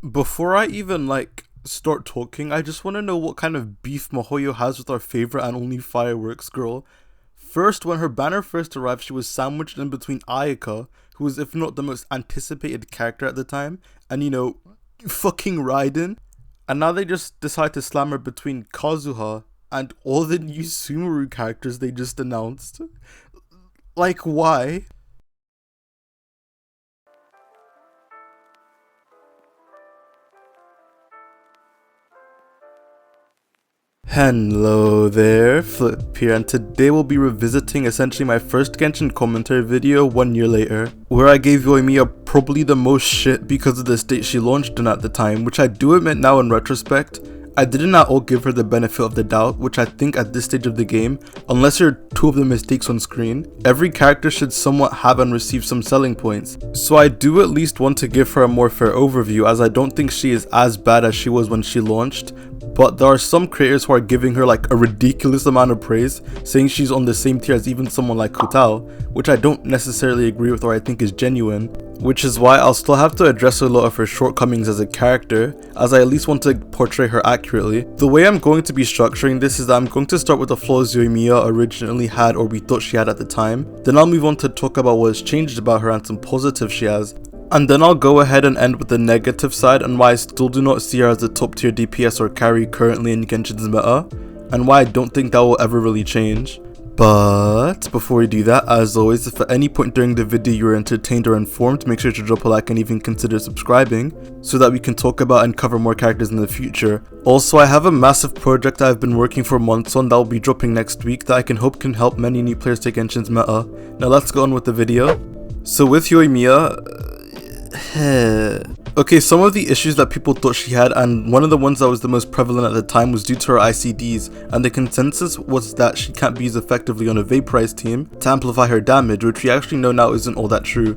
Before I even start talking, I just want to know what kind of beef Mihoyo has with our favorite and only fireworks girl. First, when her banner first arrived, she was sandwiched in between Ayaka, who was if not the most anticipated character at the time, and fucking Raiden. And now they just decide to slam her between Kazuha and all the new Sumeru characters they just announced. Like, why? Hello there, Flip here, and today we'll be revisiting essentially my first Genshin commentary video 1 year later, where I gave Yoimiya probably the most shit because of the state she launched in at the time, which I do admit now in retrospect, I didn't at all give her the benefit of the doubt, which I think at this stage of the game, unless there are two of the mistakes on screen, every character should somewhat have and receive some selling points. So I do at least want to give her a more fair overview, as I don't think she is as bad as she was when she launched, but there are some creators who are giving her a ridiculous amount of praise, saying she's on the same tier as even someone like Kutao, which I don't necessarily agree with or I think is genuine, which is why I'll still have to address a lot of her shortcomings as a character, as I at least want to portray her accurately. The way I'm going to be structuring this is that I'm going to start with the flaws Yoimiya originally had or we thought she had at the time, then I'll move on to talk about what has changed about her and some positives she has, and then I'll go ahead and end with the negative side and why I still do not see her as a top tier DPS or carry currently in Genshin's meta, and why I don't think that will ever really change. But before we do that, as always, if at any point during the video you're entertained or informed, make sure to drop a like and even consider subscribing, so that we can talk about and cover more characters in the future. Also, I have a massive project I've been working for months on that will be dropping next week that I can help many new players take Genshin's meta. Now let's go on with the video. So with Yoimiya, okay, some of the issues that people thought she had, and one of the ones that was the most prevalent at the time, was due to her ICDs, and the consensus was that she can't be used effectively on a vaporized team to amplify her damage, which we actually know now isn't all that true.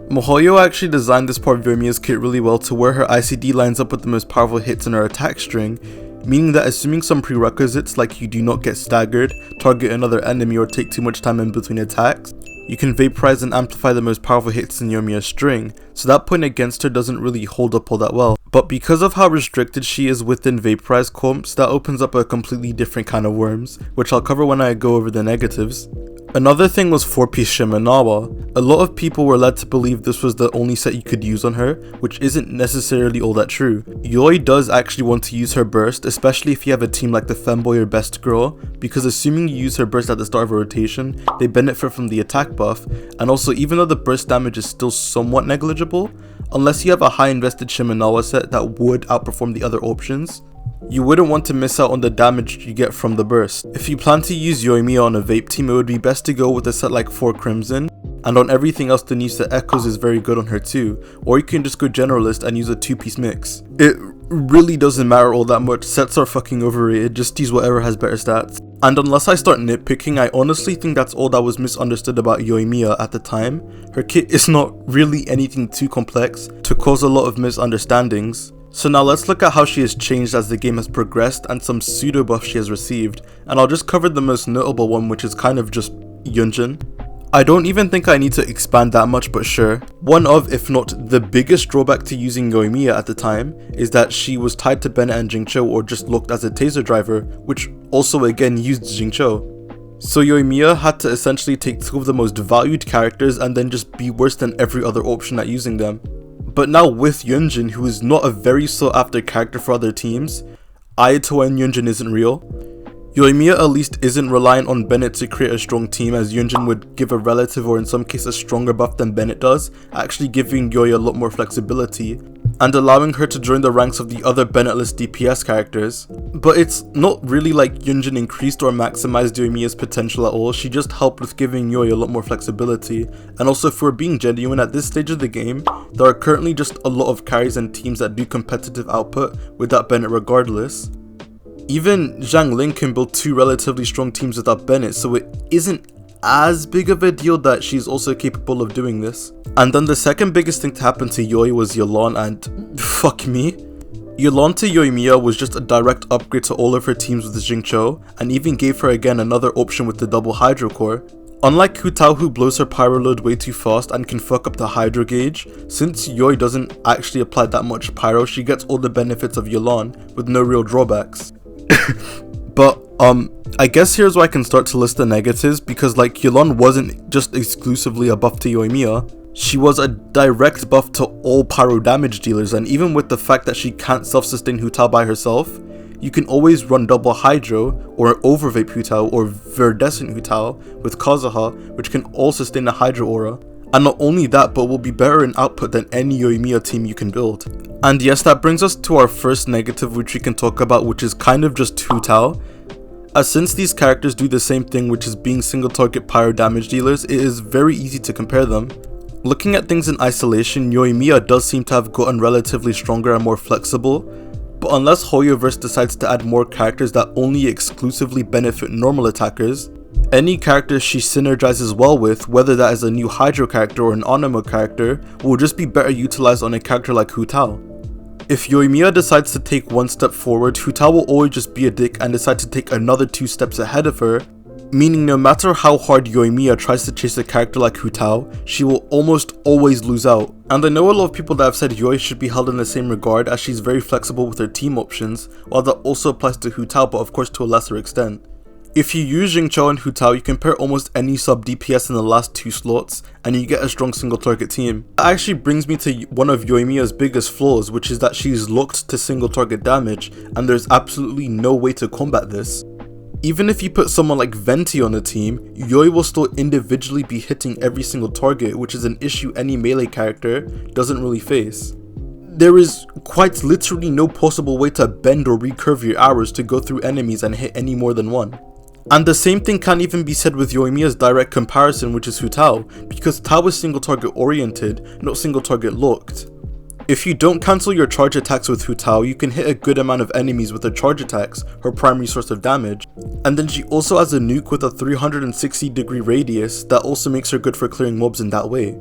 Mihoyo actually designed this part of Yoimiya's kit really well to where her ICD lines up with the most powerful hits in her attack string, meaning that assuming some prerequisites like you do not get staggered, target another enemy, or take too much time in between attacks, you can vaporize and amplify the most powerful hits in Yoimiya's string, so that point against her doesn't really hold up all that well. But because of how restricted she is within vaporized comps, that opens up a completely different kind of worms, which I'll cover when I go over the negatives. Another thing was 4-piece Shimenawa. A lot of people were led to believe this was the only set you could use on her, which isn't necessarily all that true. Yoi does actually want to use her burst, especially if you have a team like the Femboy or Best Girl, because assuming you use her burst at the start of a rotation, they benefit from the attack buff, and also even though the burst damage is still somewhat negligible, unless you have a high invested Shimenawa set that would outperform the other options, you wouldn't want to miss out on the damage you get from the burst. If you plan to use Yoimiya on a vape team, it would be best to go with a set like 4 Crimson, and on everything else the new set Echoes is very good on her too, or you can just go generalist and use a 2-piece mix. It really doesn't matter all that much, sets are fucking overrated, just use whatever has better stats. And unless I start nitpicking, I honestly think that's all that was misunderstood about Yoimiya at the time. Her kit is not really anything too complex to cause a lot of misunderstandings. So now let's look at how she has changed as the game has progressed and some pseudo buffs she has received, and I'll just cover the most notable one, which is kind of just Yunjin. I don't even think I need to expand that much, but sure. One of, if not the biggest drawback to using Yoimiya at the time, is that she was tied to Bennett and Jingcho or just looked as a taser driver, which also again used Jingcho. So Yoimiya had to essentially take two of the most valued characters and then just be worse than every other option at using them. But now with Yunjin, who is not a very sought after character for other teams, Ayato and Yunjin isn't real. Yoimiya at least isn't reliant on Bennett to create a strong team, as Yunjin would give a relative or in some cases stronger buff than Bennett does, actually giving Yoi a lot more flexibility, and allowing her to join the ranks of the other Bennettless DPS characters. But it's not really like Yunjin increased or maximized Yoimiya's potential at all, she just helped with giving Yoi a lot more flexibility. And also, if we're being genuine, at this stage of the game, there are currently just a lot of carries and teams that do competitive output without Bennett regardless. Even Zhang Ling can build 2 relatively strong teams without Bennett, so it isn't as big of a deal that she's also capable of doing this. And then the second biggest thing to happen to Yoi was Yelan, and fuck me. Yelan to Yoimiya was just a direct upgrade to all of her teams with Jingcho, and even gave her again another option with the double Hydro Core. Unlike Hu Tao, who blows her pyro load way too fast and can fuck up the hydro gauge, since Yoi doesn't actually apply that much pyro, she gets all the benefits of Yelan with no real drawbacks. But I guess here's where I can start to list the negatives, because like Yelan wasn't just exclusively a buff to Yoimiya, she was a direct buff to all pyro damage dealers, and even with the fact that she can't self-sustain Hu Tao by herself, you can always run double Hydro, or Overvape Hu Tao, or Viridescent Hu Tao with Kazuha, which can all sustain a Hydro aura. And not only that, but will be better in output than any Yoimiya team you can build. And yes, that brings us to our first negative which we can talk about, which is kind of just Hu Tao. As since these characters do the same thing, which is being single target pyro damage dealers, it is very easy to compare them. Looking at things in isolation, Yoimiya does seem to have gotten relatively stronger and more flexible, but unless Hoyoverse decides to add more characters that only exclusively benefit normal attackers, any character she synergizes well with, whether that is a new Hydro character or an Anemo character, will just be better utilized on a character like Hu Tao. If Yoimiya decides to take one step forward, Hu Tao will always just be a dick and decide to take another 2 steps ahead of her, meaning no matter how hard Yoimiya tries to chase a character like Hu Tao, she will almost always lose out. And I know a lot of people that have said Yoi should be held in the same regard, as she's very flexible with her team options, while that also applies to Hu Tao, but of course to a lesser extent. If you use Xingqiu and Hu Tao, you can pair almost any sub DPS in the last 2 slots, and you get a strong single target team. That actually brings me to one of Yoimiya's biggest flaws, which is that she's locked to single target damage, and there's absolutely no way to combat this. Even if you put someone like Venti on the team, Yoi will still individually be hitting every single target, which is an issue any melee character doesn't really face. There is quite literally no possible way to bend or recurve your arrows to go through enemies and hit any more than one. And the same thing can't even be said with Yoimiya's direct comparison, which is Hu Tao, because Tao is single target oriented, not single target locked. If you don't cancel your charge attacks with Hu Tao, you can hit a good amount of enemies with her charge attacks, her primary source of damage. And then she also has a nuke with a 360-degree radius that also makes her good for clearing mobs in that way.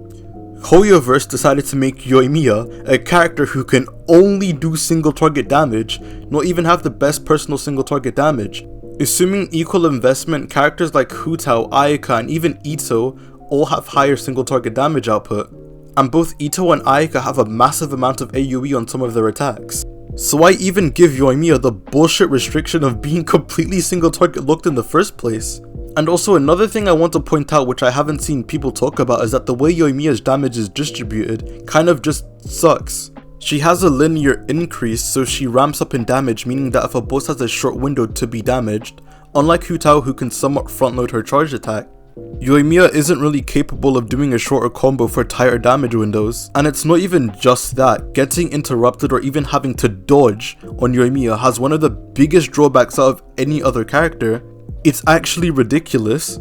Hoyoverse decided to make Yoimiya a character who can only do single target damage, not even have the best personal single target damage. Assuming equal investment, characters like Hu Tao, Ayaka, and even Ito all have higher single target damage output, and both Ito and Ayaka have a massive amount of AoE on some of their attacks. So why even give Yoimiya the bullshit restriction of being completely single target locked in the first place? And also another thing I want to point out, which I haven't seen people talk about, is that the way Yoimiya's damage is distributed kind of just sucks. She has a linear increase, so she ramps up in damage, meaning that if a boss has a short window to be damaged, unlike Hu Tao who can somewhat front load her charge attack, Yoimiya isn't really capable of doing a shorter combo for tighter damage windows. And it's not even just that, getting interrupted or even having to dodge on Yoimiya has one of the biggest drawbacks out of any other character. It's actually ridiculous.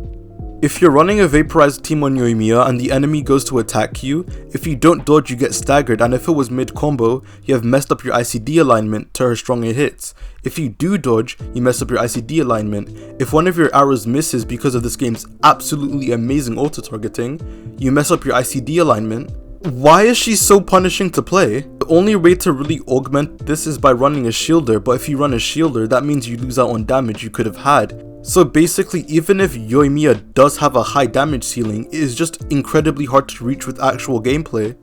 If you're running a vaporized team on Yoimiya and the enemy goes to attack you, if you don't dodge you get staggered, and if it was mid-combo, you have messed up your ICD alignment to her stronger hits. If you do dodge, you mess up your ICD alignment. If one of your arrows misses because of this game's absolutely amazing auto-targeting, you mess up your ICD alignment. Why is she so punishing to play? The only way to really augment this is by running a shielder, but if you run a shielder, that means you lose out on damage you could have had. So basically, even if Yoimiya does have a high damage ceiling, it is just incredibly hard to reach with actual gameplay.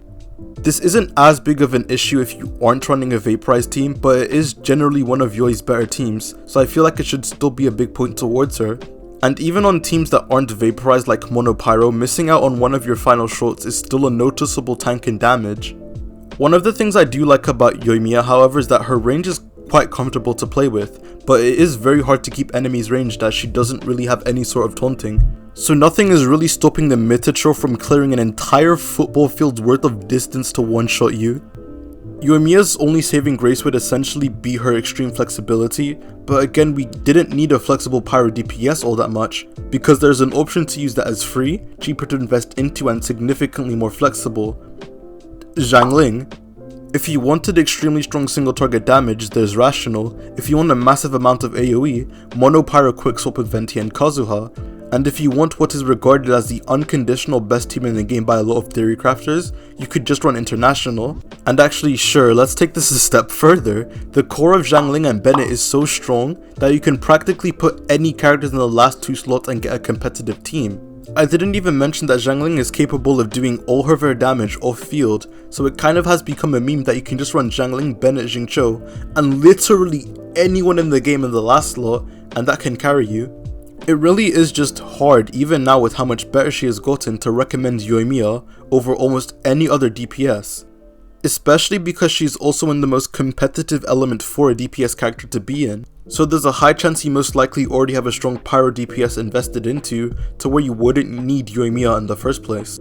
This isn't as big of an issue if you aren't running a vaporized team, but it is generally one of Yoi's better teams, so I feel like it should still be a big point towards her. And even on teams that aren't vaporized like Monopyro, missing out on one of your final shots is still a noticeable tank in damage. One of the things I do like about Yoimiya, however, is that her range is quite comfortable to play with, but it is very hard to keep enemies ranged as she doesn't really have any sort of taunting. So nothing is really stopping the Mitacho from clearing an entire football field's worth of distance to one-shot you. Yoimiya's only saving grace would essentially be her extreme flexibility, but again we didn't need a flexible pyro DPS all that much, because there's an option to use that as free, cheaper to invest into and significantly more flexible. Xiangling. If you wanted extremely strong single target damage, there's Rational. If you want a massive amount of AoE, Mono Pyro Quickswap with Venti and Kazuha. And if you want what is regarded as the unconditional best team in the game by a lot of theory crafters, you could just run International. And actually, sure, let's take this a step further. The core of Xiangling and Bennett is so strong that you can practically put any characters in the last 2 slots and get a competitive team. I didn't even mention that Xiangling is capable of doing all her very damage off field, so it kind of has become a meme that you can just run Xiangling, Bennett, Xingqiu, and literally anyone in the game in the last slot, and that can carry you. It really is just hard, even now with how much better she has gotten, to recommend Yoimiya over almost any other DPS. Especially because she's also in the most competitive element for a DPS character to be in. So there's a high chance you most likely already have a strong pyro DPS invested into, to where you wouldn't need Yoimiya in the first place.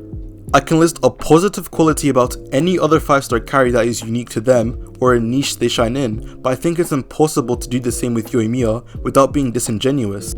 I can list a positive quality about any other 5-star carry that is unique to them, or a niche they shine in, but I think it's impossible to do the same with Yoimiya without being disingenuous.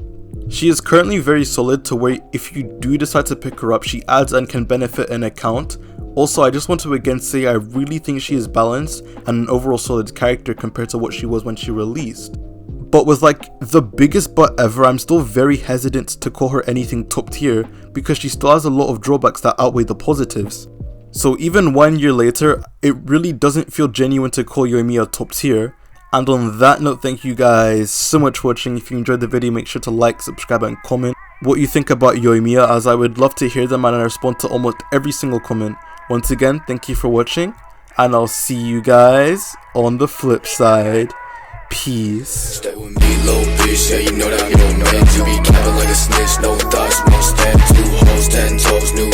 She is currently very solid to where if you do decide to pick her up, she adds and can benefit an account. Also, I just want to again say I really think she is balanced and an overall solid character compared to what she was when she released. But with like the biggest but ever, I'm still very hesitant to call her anything top tier because she still has a lot of drawbacks that outweigh the positives. So even 1 year later, it really doesn't feel genuine to call Yoimiya top tier. And on that note, thank you guys so much for watching. If you enjoyed the video, make sure to like, subscribe and comment what you think about Yoimiya, as I would love to hear them and I respond to almost every single comment. Once again, thank you for watching, and I'll see you guys on the flip side. Peace. Stay with me, little bitch. Yeah, you know that I'm your man. You be capping like a snitch. No thoughts, no stand. 2 hoes, 10 toes, new